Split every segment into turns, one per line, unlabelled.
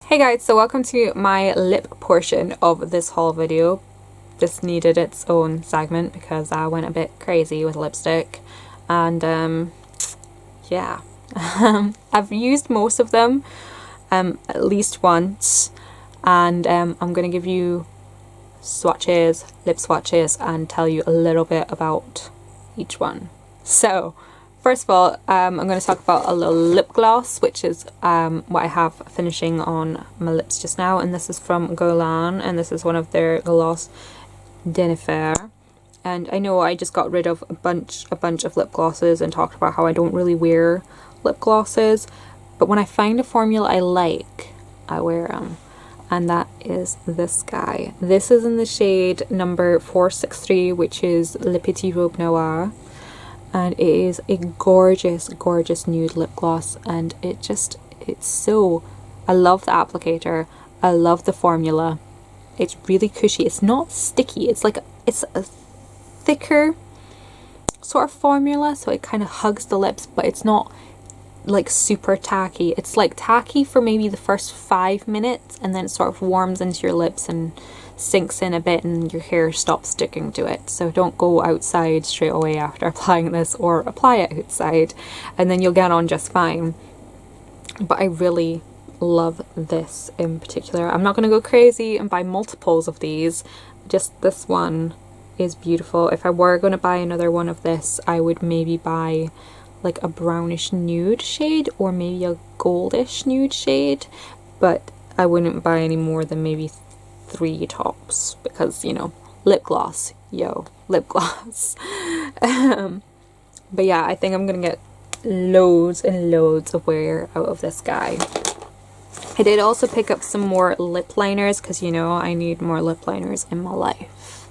Hey guys, so welcome to my lip portion of this haul video. This needed its own segment because I went a bit crazy with lipstick and yeah. I've used most of them at least once, and I'm gonna give you swatches, lip swatches, and tell you a little bit about each one. So first of all, I'm going to talk about a little lip gloss, which is what I have finishing on my lips just now, and this is from Guerlain, and this is one of their Gloss d'Enfer. And I know I just got rid of a bunch of lip glosses and talked about how I don't really wear lip glosses, but when I find a formula I like, I wear them. And that is this guy. This is in the shade number 463, which is Le Petit Robe Noir. And it is a gorgeous nude lip gloss, and it's so, I love the applicator, I love the formula. It's really cushy, it's not sticky, it's a thicker sort of formula, so it kind of hugs the lips, but it's not like super tacky. It's like tacky for maybe the first 5 minutes, and then it sort of warms into your lips and sinks in a bit and your hair stops sticking to it. So don't go outside straight away after applying this, or apply it outside and then you'll get on just fine. But I really love this in particular. I'm not going to go crazy and buy multiples of these, just this one is beautiful. If I were going to buy another one of this, I would maybe buy like a brownish nude shade or maybe a goldish nude shade, but I wouldn't buy any more than maybe 3 tops, because, you know, lip gloss, lip gloss. But yeah, I think I'm gonna get loads and loads of wear out of this guy. I did also pick up some more lip liners, because, you know, I need more lip liners in my life.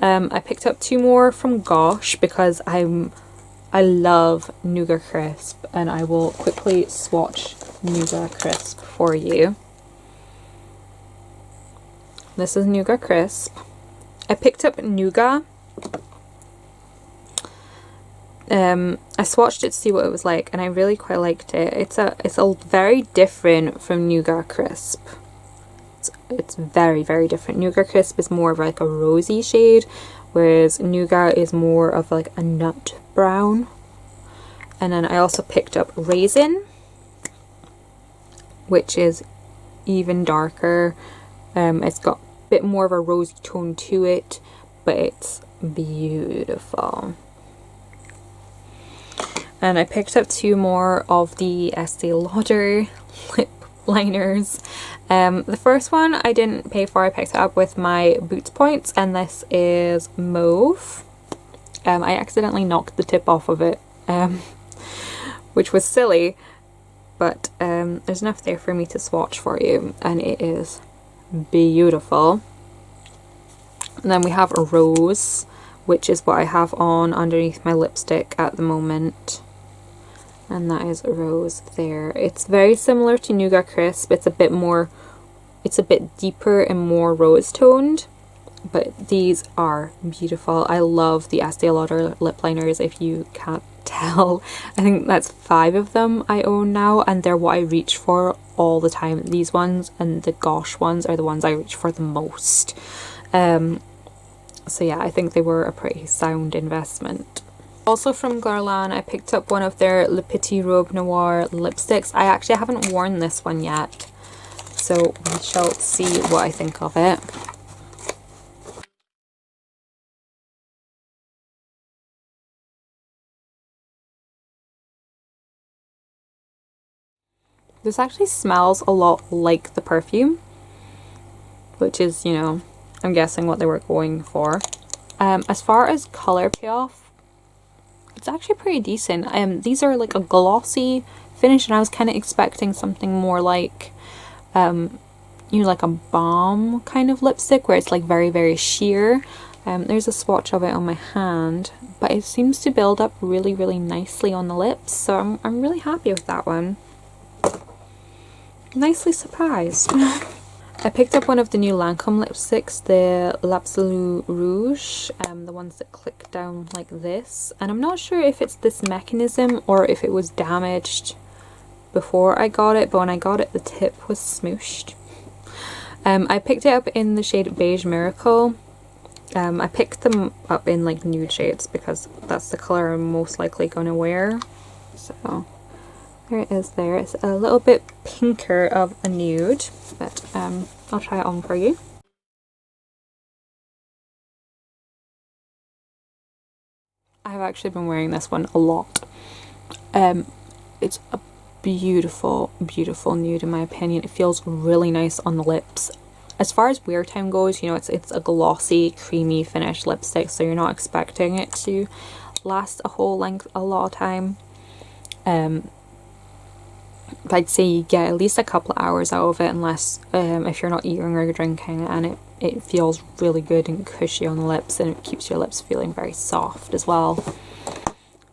I picked up 2 more from Gosh because I love Nougat Crisp, and I will quickly swatch Nougat Crisp for you. This is Nougat Crisp. I picked up Nougat. I swatched it to see what it was like, and I really quite liked it. It's a very different from Nougat Crisp. It's very different. Nougat Crisp is more of like a rosy shade, whereas Nougat is more of like a nut brown. And then I also picked up Raisin, which is even darker. It's got a bit more of a rosy tone to it, but it's beautiful. And I picked up 2 more of the Estee Lauder lip liners. The first one I didn't pay for, I picked it up with my Boots points, and this is Mauve. I accidentally knocked the tip off of it, which was silly, but there's enough there for me to swatch for you, and it is beautiful. And then we have a Rose, which is what I have on underneath my lipstick at the moment, and that is a Rose there. It's very similar to Nougat Crisp. It's a bit deeper and more rose toned, but these are beautiful. I love the Estee Lauder lip liners, if you can't tell. I think that's 5 of them I own now, and they're what I reach for all the time. These ones and the Gosh ones are the ones I reach for the most. So yeah, I think they were a pretty sound investment. Also from Guerlain, I picked up one of their Le Petit Robe Noir lipsticks. I actually haven't worn this one yet, so we shall see what I think of it. This actually smells a lot like the perfume, which is, you know, I'm guessing what they were going for. As far as colour payoff, it's actually pretty decent. These are like a glossy finish, and I was kind of expecting something more like, you know, like a balm kind of lipstick where it's like very sheer. There's a swatch of it on my hand, but it seems to build up really nicely on the lips, so I'm really happy with that one. Nicely surprised. I picked up one of the new Lancome lipsticks, the L'Absolu Rouge, the ones that click down like this, and I'm not sure if it's this mechanism or if it was damaged before I got it, but when I got it the tip was smooshed. I picked it up in the shade Beige Miracle. I picked them up in like nude shades because that's the colour I'm most likely going to wear. So there it is there. It's a little bit pinker of a nude, but I'll try it on for you. I've actually been wearing this one a lot. It's a beautiful, beautiful nude in my opinion. It feels really nice on the lips. As far as wear time goes, you know, it's a glossy, creamy finish lipstick, so you're not expecting it to last a whole length a lot of time. But I'd say you get at least a couple of hours out of it, unless if you're not eating or drinking, and it feels really good and cushy on the lips, and it keeps your lips feeling very soft as well.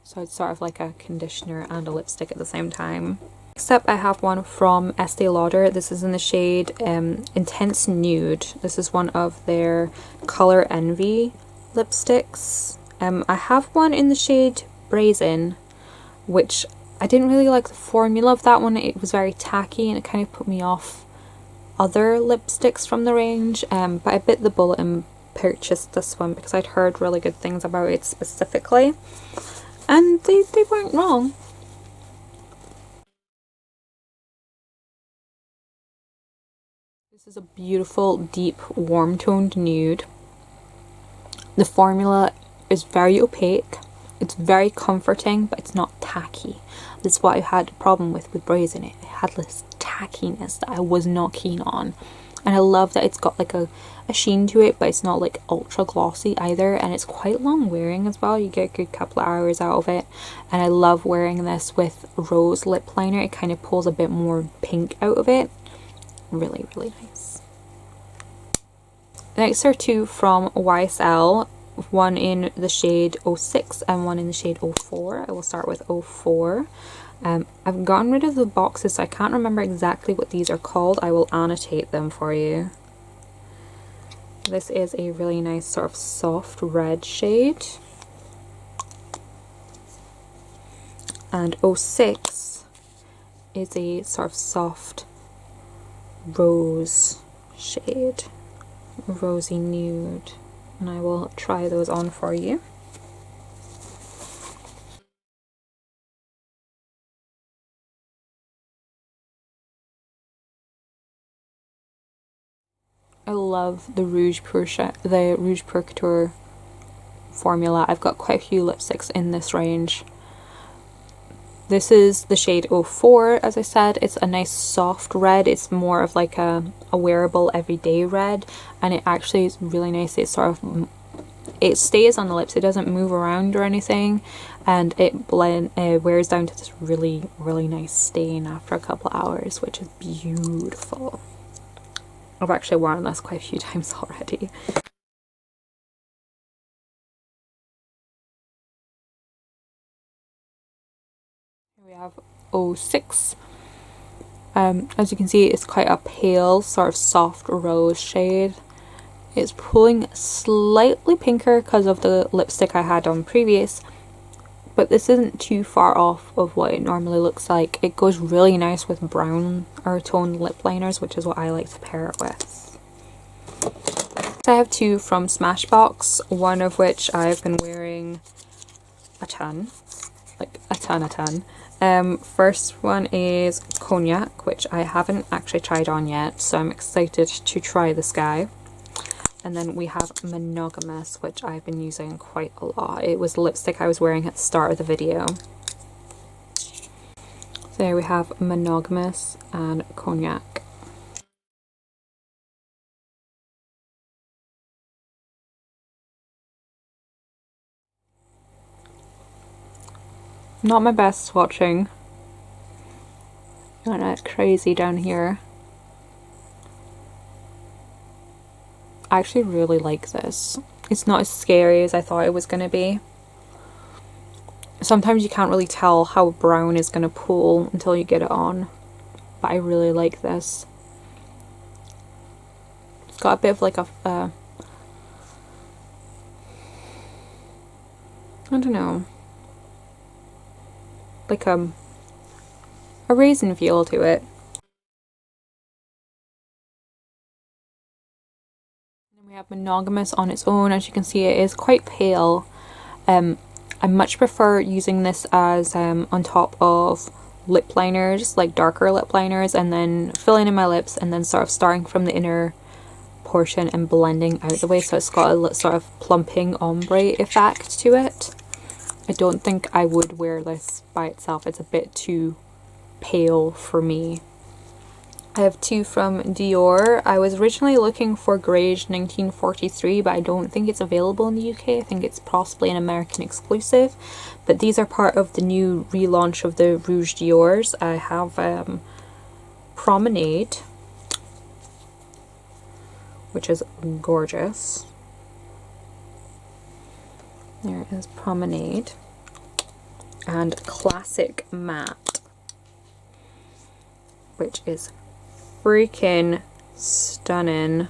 So it's sort of like a conditioner and a lipstick at the same time. Next up, I have one from Estee Lauder. This is in the shade Intense Nude. This is one of their Color Envy lipsticks. I have one in the shade Brazen, which I didn't really like the formula of that one. It was very tacky and it kind of put me off other lipsticks from the range, but I bit the bullet and purchased this one because I'd heard really good things about it specifically, and they weren't wrong. This is a beautiful, deep, warm-toned nude. The formula is very opaque. It's very comforting, but it's not tacky. That's what I had a problem with Brazen. It had this tackiness that I was not keen on. And I love that it's got like a sheen to it, but it's not like ultra glossy either. And it's quite long wearing as well. You get a good couple of hours out of it. And I love wearing this with rose lip liner. It kind of pulls a bit more pink out of it. Really, really nice. Next are two from YSL. One in the shade 06 and one in the shade 04. I will start with 04. I've gotten rid of the boxes, so I can't remember exactly what these are called. I will annotate them for you. This is a really nice sort of soft red shade. And 06 is a sort of soft rose shade. Rosy nude. And I will try those on for you. I love the Rouge Pour Couture formula. I've got quite a few lipsticks in this range. This is the shade 04, as I said. It's a nice soft red. It's more of like a wearable everyday red, and it actually is really nice. It's sort of, it stays on the lips. It doesn't move around or anything, and it wears down to this really, really nice stain after a couple of hours, which is beautiful. I've actually worn this quite a few times already. We have 06. As you can see, it's quite a pale, sort of soft rose shade. It's pulling slightly pinker because of the lipstick I had on previous, but this isn't too far off of what it normally looks like. It goes really nice with brown or toned lip liners, which is what I like to pair it with. So I have two from Smashbox, one of which I've been wearing a ton. Like a ton. First one is Cognac, which I haven't actually tried on yet, so I'm excited to try this guy. And then we have Monogamous, which I've been using quite a lot. It was the lipstick I was wearing at the start of the video. So there we have Monogamous and Cognac. Not my best swatching. Not that crazy down here. I actually really like this. It's not as scary as I thought it was going to be. Sometimes you can't really tell how brown is going to pull until you get it on. But I really like this. It's got a bit of like a... I don't know. Like a raisin feel to it. Then we have Monogamous on its own. As you can see, it is quite pale. I much prefer using this as on top of lip liners, like darker lip liners, and then filling in my lips and then sort of starting from the inner portion and blending out the way, so it's got a sort of plumping ombre effect to it. I don't think I would wear this by itself. It's a bit too pale for me. I have two from Dior. I was originally looking for Grage 1943, but I don't think it's available in the UK. I think it's possibly an American exclusive. But these are part of the new relaunch of the Rouge Diors. I have Promenade, which is gorgeous. There is Promenade. And Classic Matte, which is freaking stunning.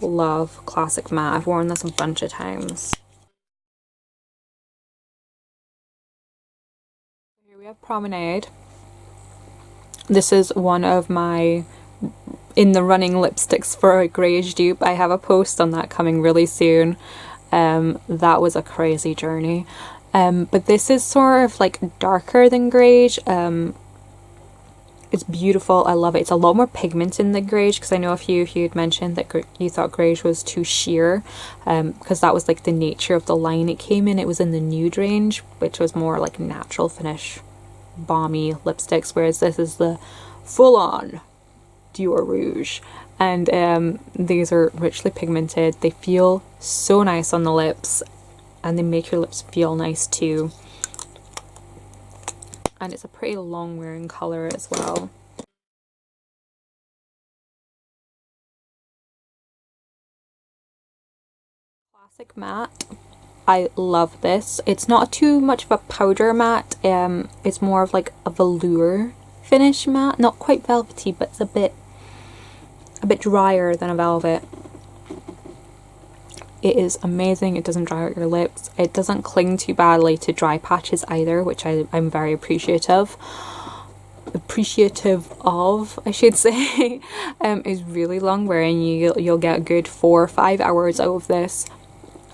Love Classic Matte. I've worn this a bunch of times. Here we have Promenade. This is one of my in the running lipsticks for a Grage dupe. I have a post on that coming really soon. That was a crazy journey. But this is sort of like darker than Grage. It's beautiful. I love it. It's a lot more pigment in the Grage, because I know a few of you had mentioned that you thought Grage was too sheer, because that was like the nature of the line it came in. It was in the nude range, which was more like natural finish, balmy lipsticks, whereas this is the full-on Dior Rouge. And these are richly pigmented. They feel so nice on the lips, and they make your lips feel nice too. And it's a pretty long wearing colour as well. Classic Matte. I love this. It's not too much of a powder matte. It's more of like a velour finish matte. Not quite velvety, but it's a bit drier than a velvet. It is amazing. It doesn't dry out your lips. It doesn't cling too badly to dry patches either, which I'm very appreciative of, I should say. Is really long wearing. You'll get a good 4 or 5 hours out of this,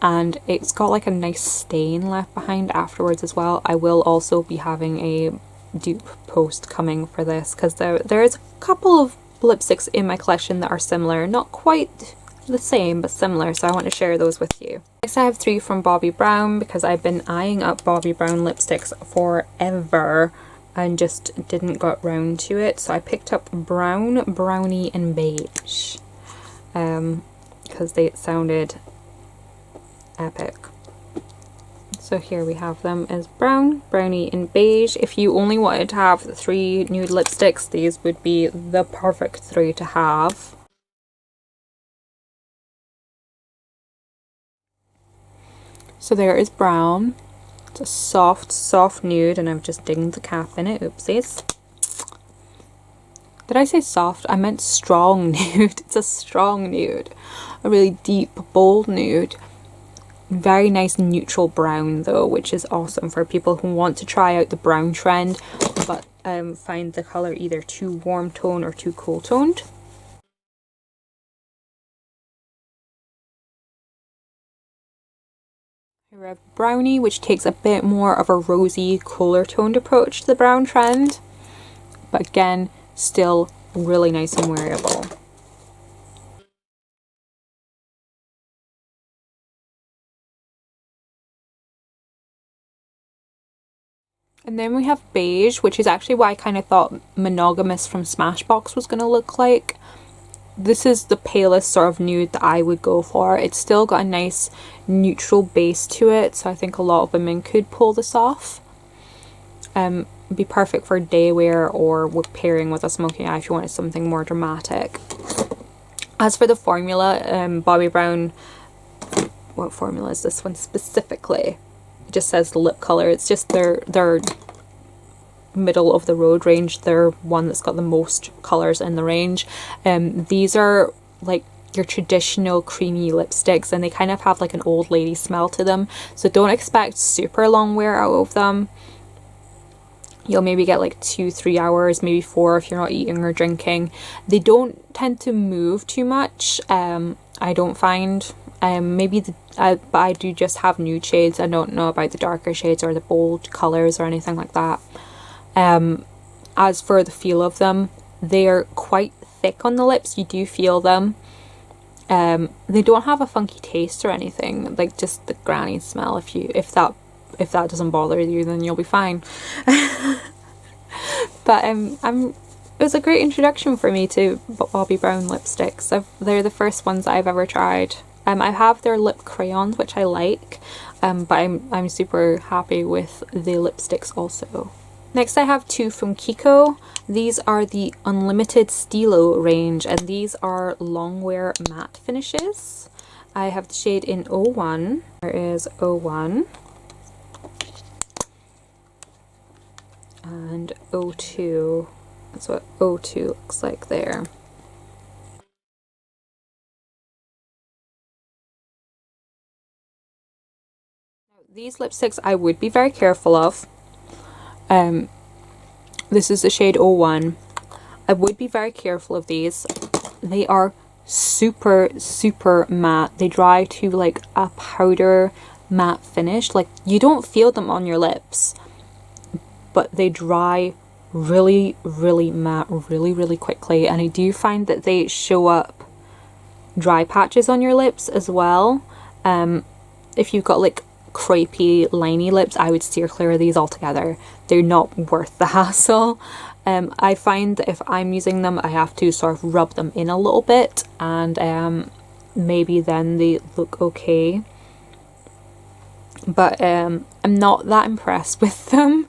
and it's got like a nice stain left behind afterwards as well. I will also be having a dupe post coming for this, because there is a couple of lipsticks in my collection that are similar, not quite the same but similar, so I want to share those with you. Next I have 3 from Bobbi Brown, because I've been eyeing up Bobbi Brown lipsticks forever and just didn't get round to it. So I picked up Brown, Brownie and Beige, because they sounded epic. So here we have them as Brown, Brownie and Beige. If you only wanted to have 3 nude lipsticks, these would be the perfect 3 to have. So there is Brown. It's a soft nude, and I've just dinged the cap in it. Oopsies. Did I say soft? I meant strong nude. It's a strong nude. A really deep, bold nude. Very nice neutral brown though, which is awesome for people who want to try out the brown trend, but find the colour either too warm tone or too cool toned. Here we have Brownie, which takes a bit more of a rosy, cooler toned approach to the brown trend, but again, still really nice and wearable. And then we have Beige, which is actually what I kind of thought Monogamous from Smashbox was going to look like. This is the palest sort of nude that I would go for. It's still got a nice neutral base to it, so I think a lot of women could pull this off. Be perfect for day wear or pairing with a smoky eye if you wanted something more dramatic. As for the formula, Bobbi Brown, what formula is this one specifically? It just says the lip colour. It's just their middle of the road range. They're one that's got the most colours in the range. These are like your traditional creamy lipsticks, and they kind of have like an old lady smell to them, so don't expect super long wear out of them. You'll maybe get like 2-3 hours, maybe 4 if you're not eating or drinking. They don't tend to move too much, I don't find. But I do just have nude shades. I don't know about the darker shades or the bold colours or anything like that. As for the feel of them, they are quite thick on the lips. You do feel them. They don't have a funky taste or anything, like just the granny smell. If that doesn't bother you, then you'll be fine. But it was a great introduction for me to Bobbi Brown lipsticks. They're the first ones I've ever tried. I have their lip crayons, which I like, but I'm super happy with the lipsticks also. Next I have two from Kiko. These are the Unlimited Stilo range, and these are longwear matte finishes. I have the shade in 01. There is 01. And 02. That's what 02 looks like there. These lipsticks I would be very careful of. This is the shade 01. I would be very careful of these. They are super, super matte. They dry to like a powder matte finish. Like, you don't feel them on your lips, but they dry really, really matte really, really quickly. And I do find that they show up dry patches on your lips as well. If you've got like crepey, liney lips, I would steer clear of these altogether. They're not worth the hassle. I find that if I'm using them, I have to sort of rub them in a little bit, and maybe then they look okay. But I'm not that impressed with them.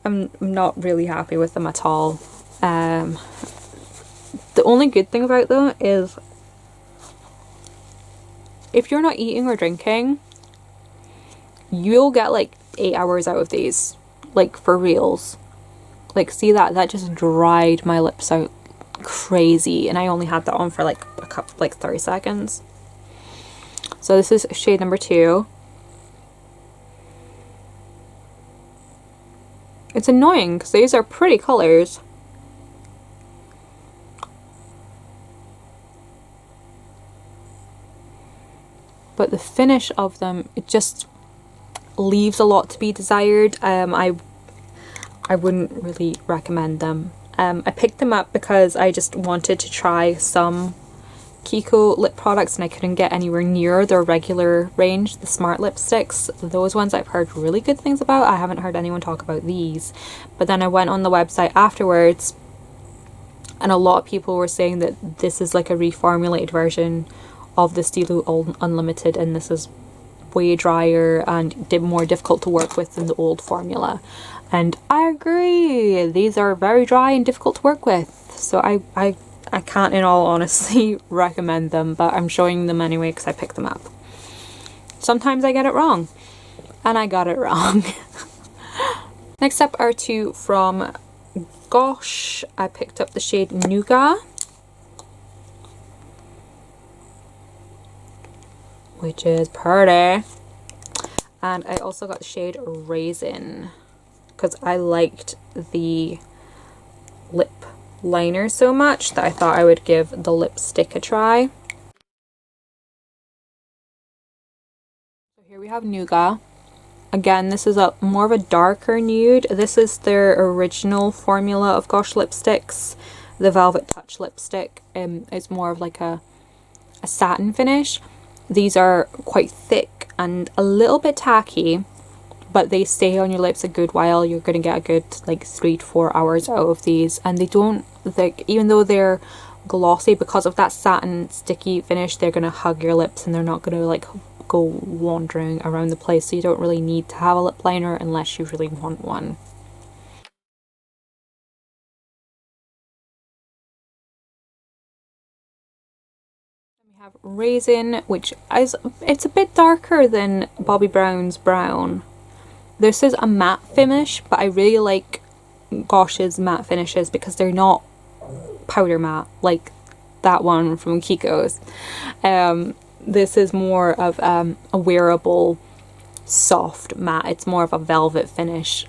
I'm not really happy with them at all. The only good thing about them is if you're not eating or drinking, you'll get like 8 hours out of these, like for reals. Like, see that just dried my lips out crazy, and I only had that on for like a couple, like 30 seconds. So this is shade number 2. It's annoying because these are pretty colors. But the finish of them, it just leaves a lot to be desired. I wouldn't really recommend them. I picked them up because I just wanted to try some Kiko lip products, and I couldn't get anywhere near their regular range, the Smart lipsticks. Those ones I've heard really good things about. I haven't heard anyone talk about these. But then I went on the website afterwards, and a lot of people were saying that this is like a reformulated version of the Stilo Unlimited, and this is way drier and more difficult to work with than the old formula. And I agree, these are very dry and difficult to work with, so I can't in all honesty recommend them, but I'm showing them anyway because I picked them up. Sometimes I get it wrong, and I got it wrong. Next up are two from Gosh. I picked up the shade Nougat, which is pretty, and I also got the shade Raisin because I liked the lip liner so much that I thought I would give the lipstick a try. So here we have Nougat. Again, this is more of a darker nude. This is their original formula of Gosh lipsticks. The Velvet Touch lipstick is more of like a satin finish. These are quite thick and a little bit tacky, but they stay on your lips a good while. You're going to get a good like 3 to 4 hours out of these, and they don't, like, even though they're glossy, because of that satin sticky finish, they're going to hug your lips and they're not going to like go wandering around the place, so you don't really need to have a lip liner unless you really want one. We have Raisin, which is, it's a bit darker than Bobbi Brown's Brown. This is a matte finish, but I really like Gosh's matte finishes because they're not powder matte like that one from Kiko's. This is more of a wearable soft matte. It's more of a velvet finish.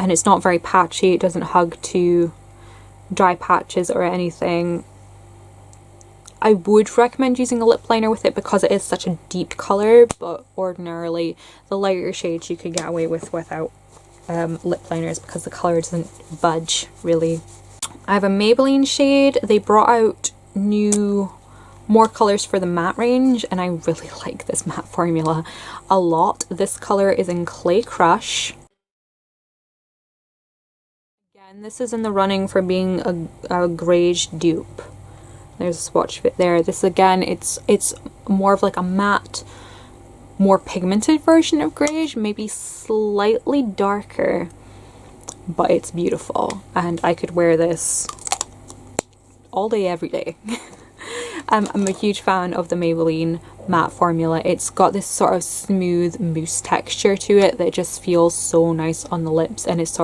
and it's not very patchy. It doesn't hug to dry patches or anything. I would recommend using a lip liner with it because it is such a deep colour, but ordinarily the lighter shades you could get away with without lip liners because the colour doesn't budge really. I have a Maybelline shade. They brought out more colours for the matte range, and I really like this matte formula a lot. This colour is in Clay Crush. Again, this is in the running for being a Greige dupe. There's a swatch of it there. This again, it's more of like a matte, more pigmented version of Greige, maybe slightly darker, but it's beautiful and I could wear this all day every day. I'm a huge fan of the Maybelline matte formula. It's got this sort of smooth mousse texture to it that just feels so nice on the lips, and it's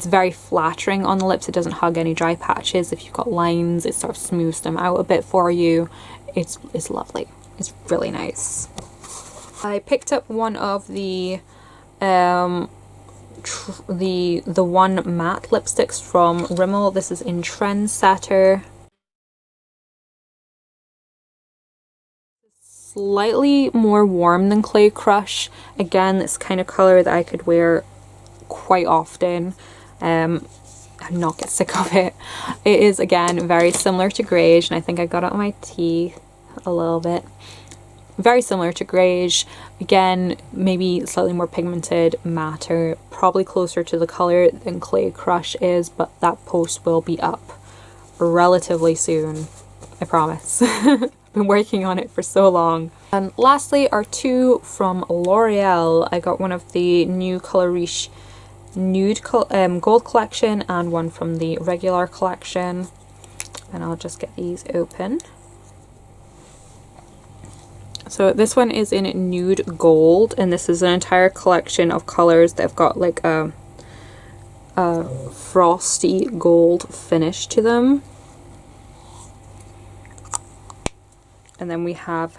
very flattering on the lips. It doesn't hug any dry patches. If you've got lines, it sort of smooths them out a bit for you. It's lovely. It's really nice. I picked up one of the one matte lipsticks from Rimmel. This is in Trendsetter. Slightly more warm than Clay Crush. Again, this kind of colour that I could wear quite often and not get sick of it. It is again very similar to Greige, and I think I got it on my teeth a little bit. Very similar to Greige. Again, maybe slightly more pigmented, matter, probably closer to the colour than Clay Crush is, but that post will be up relatively soon, I promise. Been working on it for so long. And lastly are two from L'Oreal. I got one of the new Color Riche nude gold collection and one from the regular collection, and I'll just get these open. So this one is in nude gold, and this is an entire collection of colors that have got like a frosty gold finish to them. And then we have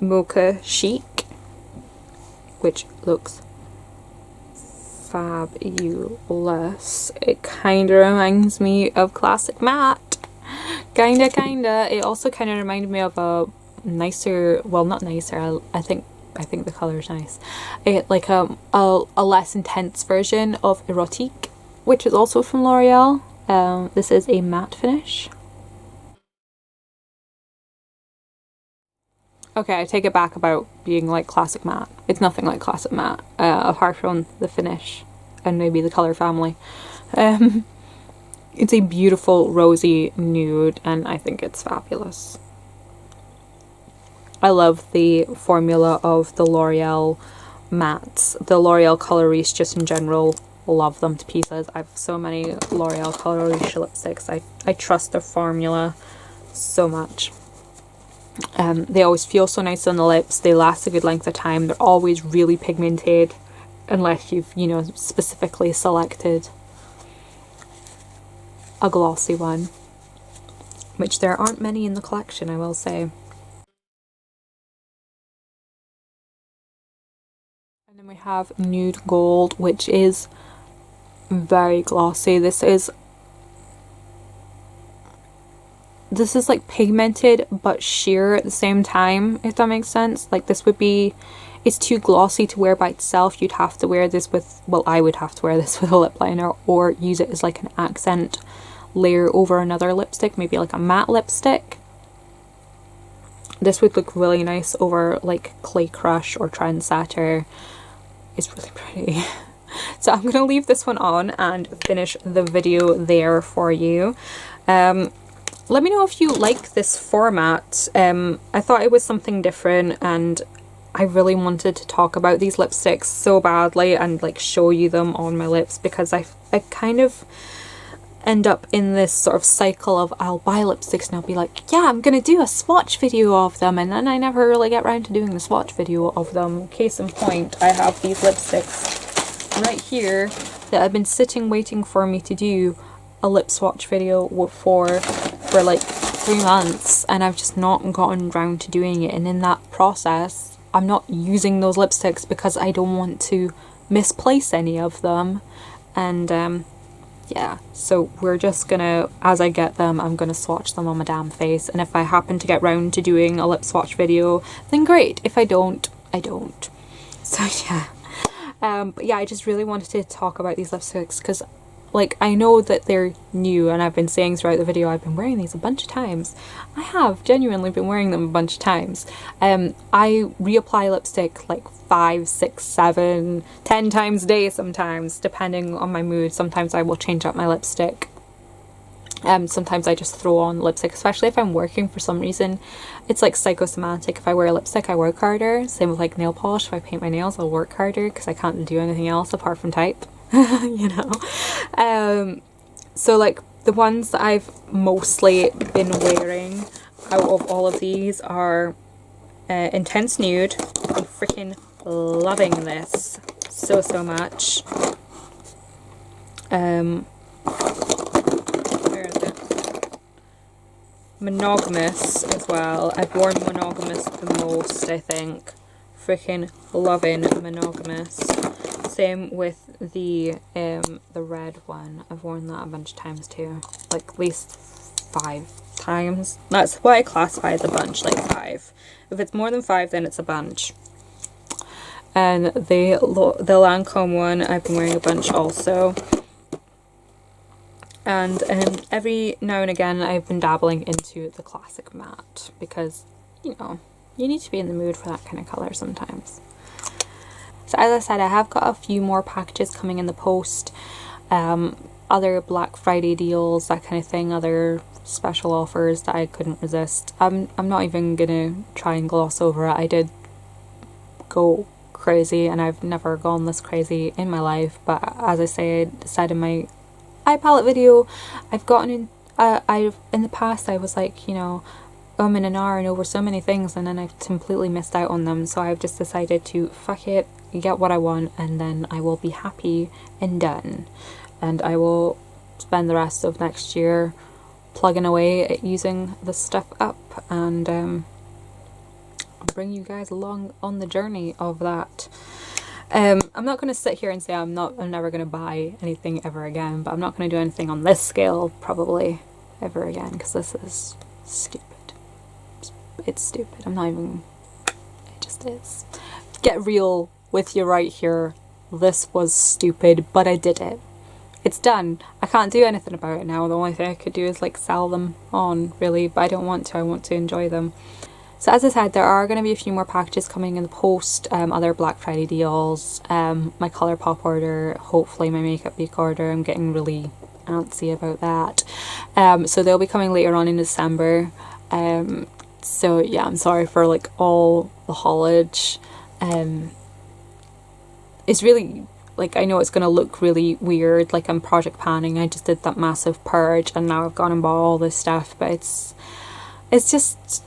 Mocha Chic, which looks fabulous. It kind of reminds me of Classic Matte. Kinda. It also kind of reminded me of a nicer, well, not nicer, I think the color is nice. Like a less intense version of Erotique, which is also from L'Oreal. This is a matte finish. Okay, I take it back about being like Classic Matte. It's nothing like Classic Matte, apart from the finish and maybe the color family. It's a beautiful rosy nude, and I think it's fabulous. I love the formula of the L'Oreal mattes. The L'Oreal Color Riche just in general, love them to pieces. I have so many L'Oreal Color Riche lipsticks. I trust their formula so much. They always feel so nice on the lips. They last a good length of time. They're always really pigmented, unless you've, you know, specifically selected a glossy one, which there aren't many in the collection, I will say. And then we have Nude Gold, which is very glossy. This is like pigmented but sheer at the same time, if that makes sense. Like this would be, it's too glossy to wear by itself. You'd have to wear this with, well, I would have to wear this with a lip liner or use it as like an accent layer over another lipstick, maybe like a matte lipstick. This would look really nice over like Clay Crush or Trendsetter. It's really pretty. So I'm going to leave this one on and finish the video there for you. Let me know if you like this format. I thought it was something different, and I really wanted to talk about these lipsticks so badly and like show you them on my lips, because I kind of end up in this sort of cycle of I'll buy lipsticks and I'll be like, yeah, I'm gonna do a swatch video of them, and then I never really get around to doing the swatch video of them. Case in point, I have these lipsticks right here that I've been sitting waiting for me to do a lip swatch video for like 3 months, and I've just not gotten around to doing it. And in that process, I'm not using those lipsticks because I don't want to misplace any of them. And yeah, so we're just gonna, as I get them, I'm gonna swatch them on my damn face, and if I happen to get round to doing a lip swatch video, then great. If I don't, I don't. So yeah. But yeah, I just really wanted to talk about these lipsticks because, like, I know that they're new, and I've been saying throughout the video I've been wearing these a bunch of times. I have genuinely been wearing them a bunch of times. I reapply lipstick like 5, 6, 7, 10 times a day sometimes, depending on my mood. Sometimes I will change up my lipstick. Sometimes I just throw on lipstick, especially if I'm working for some reason. It's like psychosomatic. If I wear lipstick, I work harder. Same with like nail polish. If I paint my nails, I'll work harder because I can't do anything else apart from type. You know? So like the ones that I've mostly been wearing out of all of these are Intense Nude. I'm freaking loving this so much. Where is it? Monogamous as well. I've worn Monogamous the most, I think. Freaking loving Monogamous. Same with the red one. I've worn that a bunch of times too. Like at least 5 times. That's what I classify as a bunch, like 5. If it's more than 5, then it's a bunch. And the Lancome one I've been wearing a bunch also. And every now and again I've been dabbling into the Classic Matte because, you know, you need to be in the mood for that kind of colour sometimes. So as I said, I have got a few more packages coming in the post. Other Black Friday deals, that kind of thing, other special offers that I couldn't resist. I'm not even gonna try and gloss over it. I did go crazy, and I've never gone this crazy in my life, but as I said in my eye palette video, I've gotten in in the past I was like, you know, in an hour and over so many things, and then I've completely missed out on them. So I've just decided to fuck it, get what I want, and then I will be happy and done. And I will spend the rest of next year plugging away at using this stuff up, and bring you guys along on the journey of that. I'm not going to sit here and say I'm never going to buy anything ever again, but I'm not going to do anything on this scale probably ever again, because this is stupid. It's stupid. I'm not even... It just is. Get real with you right here. This was stupid, but I did it. It's done. I can't do anything about it now. The only thing I could do is like sell them on, really, but I don't want to. I want to enjoy them. So as I said, there are going to be a few more packages coming in the post, other Black Friday deals, my Colourpop order, hopefully my Makeup Week order. I'm getting really antsy about that. So they'll be coming later on in December. So yeah, I'm sorry for like all the haulage. It's really, like, I know it's going to look really weird, like I'm project panning. I just did that massive purge and now I've gone and bought all this stuff, but it's just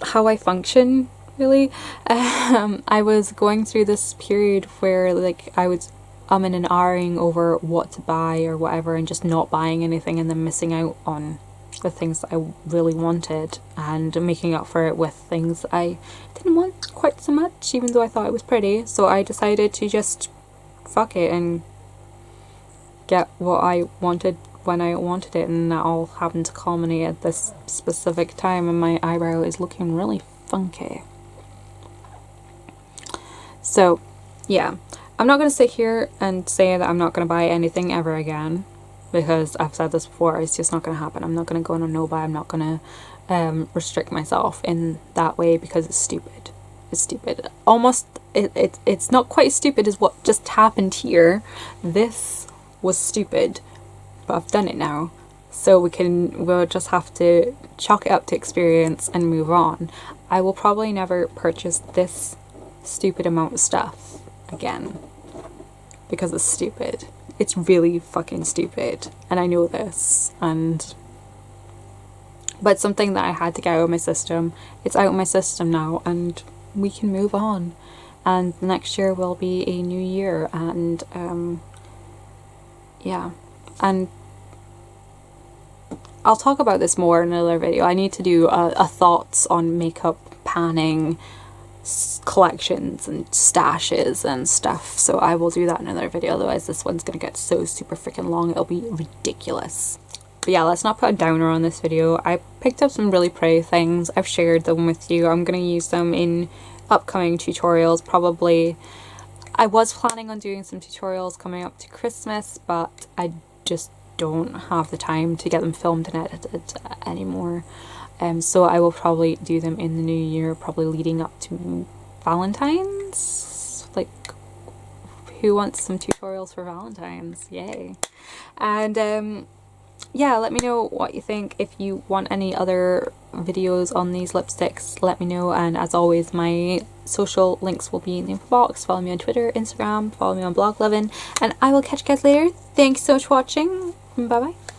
how I function, really. I was going through this period where like I was in and ahhing over what to buy or whatever, and just not buying anything and then missing out on the things that I really wanted, and making up for it with things that I didn't want quite so much, even though I thought it was pretty. So I decided to just fuck it and get what I wanted when I wanted it, and that all happened to culminate at this specific time, and my eyebrow is looking really funky. So yeah, I'm not going to sit here and say that I'm not going to buy anything ever again, because I've said this before, it's just not going to happen. I'm not going to go on a no buy. I'm not going to restrict myself in that way, because it's stupid. It's stupid. Almost, it's not quite as stupid as what just happened here. This was stupid, but I've done it now, so we'll just have to chalk it up to experience and move on. I will probably never purchase this stupid amount of stuff again, because it's stupid. It's really fucking stupid, and I know this, but it's something that I had to get out of my system. It's out of my system now, and we can move on. And next year will be a new year, and yeah, and I'll talk about this more in another video. I need to do a thoughts on makeup panning collections and stashes and stuff, so I will do that in another video, otherwise this one's gonna get so super freaking long it'll be ridiculous. But yeah, let's not put a downer on this video. I picked up some really pretty things, I've shared them with you, I'm gonna use them in upcoming tutorials probably. I was planning on doing some tutorials coming up to Christmas, but I just don't have the time to get them filmed and edited anymore. So I will probably do them in the new year, probably leading up to Valentine's. Like, who wants some tutorials for Valentine's? Yay. And yeah, let me know what you think. If you want any other videos on these lipsticks, let me know. And as always, my social links will be in the info box. Follow me on Twitter, Instagram, follow me on Blog Lovin', and I will catch you guys later. Thanks so much for watching. Bye bye.